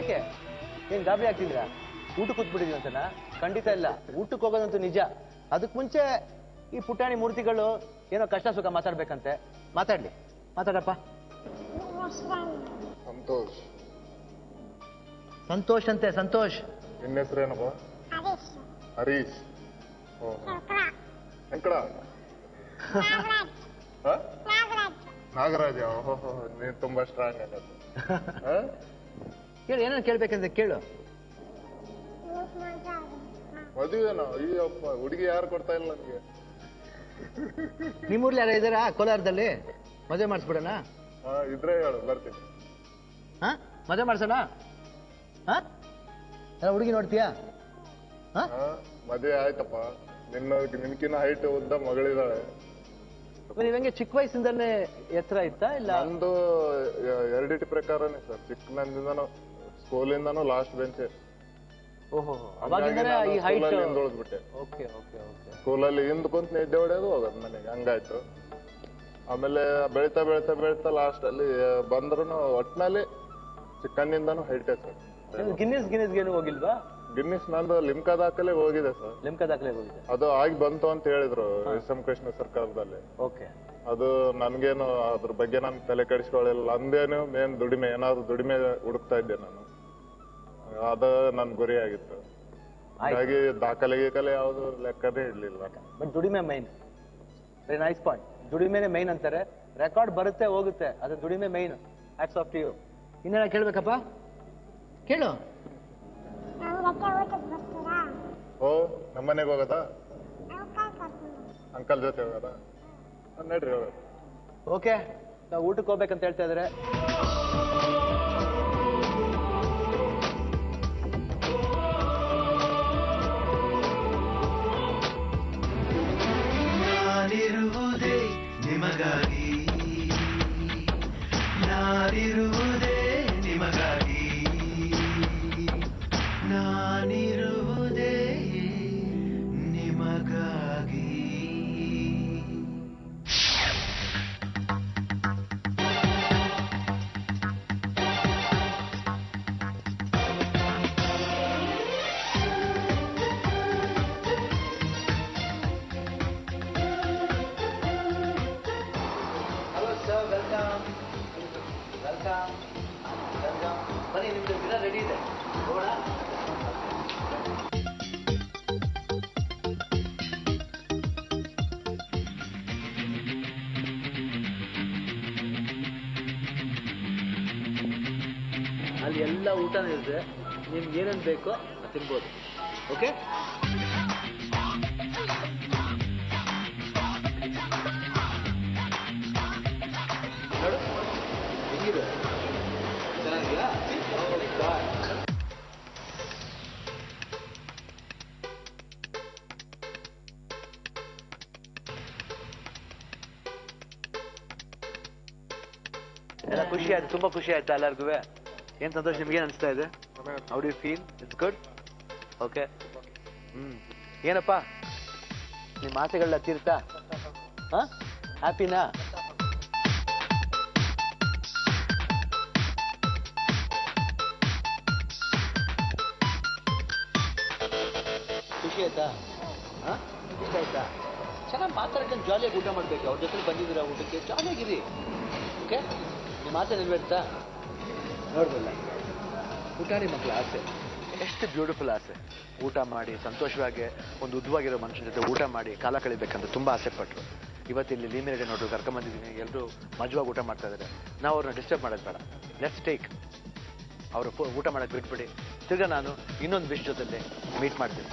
ಯಾಕೆ ಏನ್ ಗಾಬರಿ ಆಗ್ತಿದ್ರಾ? ಊಟಕ್ಕೆ ಕೂತ್ಬಿಟ್ಟಿದೀವಿ ಅಂತನಾ? ಖಂಡಿತ ಇಲ್ಲ. ಊಟಕ್ಕೆ ಹೋಗೋದಂತೂ ನಿಜ. ಅದಕ್ಕೆ ಮುಂಚೆ ಈ ಪುಟಾಣಿ ಮೂರ್ತಿಗಳು ಏನೋ ಕಷ್ಟ ಸುಖ ಮಾತಾಡ್ಬೇಕಂತೆ. ಮಾತಾಡ್ಲಿ, ಮಾತಾಡಪ್ಪ. ಸಂತೋಷ್. ಸಂತೋಷ್ ಅಂತೆ. ಸಂತೋಷ್. ನಿನ್ನ ಹೆಸರೇನಪ್ಪ? ಹರೀಶ್. ಶಂಕರ. ನಾಗರಾಜ. ಓಹೋ, ನೀನ್ ತುಂಬಾ ಸ್ಟ್ರಾಂಗ್ ಆಗತ್ತೆ. ಕೇಳು, ಏನೇನು ಕೇಳ್ಬೇಕಂತ ಕೇಳು. ಮದುವೆನೋ? ಅಯ್ಯಪ್ಪ, ಹುಡುಗಿ ಯಾರು ಕೊಡ್ತಾ ಇಲ್ಲ ನನ್ಗೆ. ನಿಮ್ಮೂರ್ಲಿ ಯಾರು ಇದ್ದಾರಾ ಕೋಲಾರದಲ್ಲಿ? ಮದುವೆ ಮಾಡಿಸ್ಬಿಡೋಣ? ಇದ್ರೆ ಹೇಳು, ಬರ್ತೀನಿ. ಮದುವೆ ಮಾಡ್ಸೋಣ? ಹುಡುಗಿ ನೋಡ್ತೀಯಾ? ಮದುವೆ ಆಯ್ತಪ್ಪ. ನಿನ್ಕಿನ್ನ ಹೈಟ್ ಉದ್ದ ಮಗಳಿದ್ದಾಳೆ. ನೀವಂಗೆ ಚಿಕ್ಕ ವಯಸ್ಸಿಂದಲೇ ಎತ್ತರ ಇತ್ತಾ ಇಲ್ಲ? ನಂದು ಎರಡಿಟಿ ಪ್ರಕಾರನೇ ಸರ್. ಚಿಕ್ಕನಂದಿಂದನೂ ಸ್ಕೂಲಿಂದನೂ ಲಾಸ್ಟ್ ಬೆಂಚೆ. ಓಹೋ, ಅವಾಗಿಂದನೇ ಈ ಹೈಟ್ ಹಿಂದುಳಿದ್ಬಿಟ್ಟೆ. ಸ್ಕೂಲಲ್ಲಿ ಹಿಂದ್ ಕುಂತ ನಿದ್ದೆ ಹೊಡೆಯೋದು ಹೋಗೋದು ಮನೆಗೆ, ಹಂಗಾಯ್ತು. ಆಮೇಲೆ ಬೆಳಿತಾ ಬೆಳಿತಾ ಬೆಳಿತಾ ಲಾಸ್ಟ್ ಅಲ್ಲಿ ಬಂದ್ರು ಒಟ್ಟಿನಲ್ಲಿ ಚಿಕ್ಕನ್ನಿಂದನೂ ಹೈಟೇ ಸರ್. ಗಿನ್ನಿಸ್ಗೇನು ಹೋಗಿಲ್ವಾ? ಗಿನ್ನಿಸ್ ನಂದು ಲಿಮ್ಕಾ ದಾಖಲೆ ಹೋಗಿದೆ ಸರ್. ಲಿಮ್ಕಾ ದಾಖಲೆ ಹೋಗಿದೆ? ಅದು ಆಗಿ ಬಂತು ಅಂತ ಹೇಳಿದ್ರು ಎಸ್ ಎಂ ಕೃಷ್ಣ ಸರ್ಕಾರದಲ್ಲಿ. ಓಕೆ. ಅದು ನನ್ಗೇನು ಅದ್ರ ಬಗ್ಗೆ ನಾನು ತಲೆ ಕೆಡಿಸ್ಕೊಳ್ಳಿಲ್ಲ. ಅಂದೇನು ಮೇನ್ ದುಡಿಮೆ, ಏನಾದ್ರು ದುಡಿಮೆ ಹುಡುಕ್ತಾ ಇದ್ದೆ ನಾನು. ಅದ ನನ್ ಗುರಿ ಆಗಿತ್ತು. ಹಾಗಾಗಿ ದಾಖಲೆ ಯಾವ್ದು ಲೆಕ್ಕನೇ ಇಡ್ಲಿಲ್ಲ. ಬಟ್ ದುಡಿಮೆ ಮೈನ್. Very nice point. ದುಡಿಮೆನೆ ಮೈನ್ ಅಂತಾರೆ. ರೆಕಾರ್ಡ್ ಬರುತ್ತೆ ಹೋಗುತ್ತೆ, ಅದು ದುಡಿಮೆ main. Hats off to you. ಇನ್ನೇನ ಕೇಳ್ಬೇಕಪ್ಪ? ಕೇಳು. ಓ, ನಮ್ಮನೆಗೆ ಹೋಗದಾ? ಅಂಕಲ್ ಜೊತೆ ಹೋಗದ? ನಡ್ರಿ ಹೋಗೋದು. ಓಕೆ, ನಾವು ಊಟಕ್ಕೆ ಹೋಗ್ಬೇಕಂತ ಹೇಳ್ತಾ ಇದಾರೆ. ನಾನಿರುವುದೇ ನಿಮಗಾಗಿ, ನಾನಿರುವುದೇ ನಿಮಗಾಗಿ, ನಾನಿರುವುದೇ ನಿಮಗಾಗಿ. ಬನ್ನಿ, ನಿಮ್ದು ಗಿಡ ರೆಡಿ ಇದೆ, ಹೋಗೋಣ. ಅಲ್ಲಿ ಎಲ್ಲ ಊಟನೂ ಇರುತ್ತೆ. ನಿಮ್ಗೆ ಏನೇನು ಬೇಕೋ ತಿನ್ಬೋದು. ಓಕೆ? ನೋಡು ಹೆಂಗಿದೆ, ಚೆನ್ನಾಗಿದೆಯಾ? ಎಲ್ಲ ಖುಷಿ ಆಯ್ತು, ತುಂಬಾ ಖುಷಿ ಆಯ್ತಾ ಎಲ್ಲರಿಗೂ? ಏನ್ ಸಂತೋಷ್, ನಿಮ್ಗೇನ್ ಅನಿಸ್ತಾ ಇದೆ? How do you feel? It's good? Okay. ಏನಪ್ಪಾ ನಿಮ್ಮ ಆಸೆಗಳೆಲ್ಲ ತೀರ್ತಾ? ಹ್ಯಾಪಿನಾ? ಖುಷಿ ಆಯ್ತಾ? ಇಷ್ಟ ಆಯ್ತಾ? ಚೆನ್ನಾಗಿ ಮಾತಾಡ್ಕೊಂಡು ಜಾಲಿಯಾಗಿ ಊಟ ಮಾಡ್ಬೇಕು. ಅವ್ರ ಜೊತೆ ಬಂದಿದ್ದೀರಾ ಊಟಕ್ಕೆ, ಜಾಲಿಯಾಗಿರಿ. ಓಕೆ? ನಿಮ್ಮ ಆಸೆ ನೆರವೇರ್ತಾ? ನೋಡ್ಬಲ್ಲ, ಪುಟಾಣಿ ಮಕ್ಕಳ ಆಸೆ ಎಷ್ಟು ಬ್ಯೂಟಿಫುಲ್ ಆಸೆ. ಊಟ ಮಾಡಿ ಸಂತೋಷವಾಗಿ ಒಂದು ಉದ್ದವಾಗಿರೋ ಮನುಷ್ಯನ ಜೊತೆ ಊಟ ಮಾಡಿ ಕಾಲ ಕಳಿಬೇಕಂತ ತುಂಬ ಆಸೆ ಪಟ್ಟರು. ಇವತ್ತಿಲ್ಲಿ ಲೀಮಿನೇಟೆ ನೋಡ್ರು ಕರ್ಕೊಂಬಂದಿದ್ದೀನಿ. ಎಲ್ಲರೂ ಮಜವಾಗಿ ಊಟ ಮಾಡ್ತಾ ಇದ್ದಾರೆ. ನಾವು ಅವ್ರನ್ನ ಡಿಸ್ಟರ್ಬ್ ಮಾಡೋದು ಬೇಡ. Let's take. ಅವರು ಊಟ ಮಾಡೋಕ್ಕೆ ಬಿಟ್ಬಿಡಿ. ತಿರ್ಗಾ ನಾನು ಇನ್ನೊಂದು ವಿಷ್ ಜೊತೆ ಮೀಟ್ ಮಾಡ್ತೀನಿ.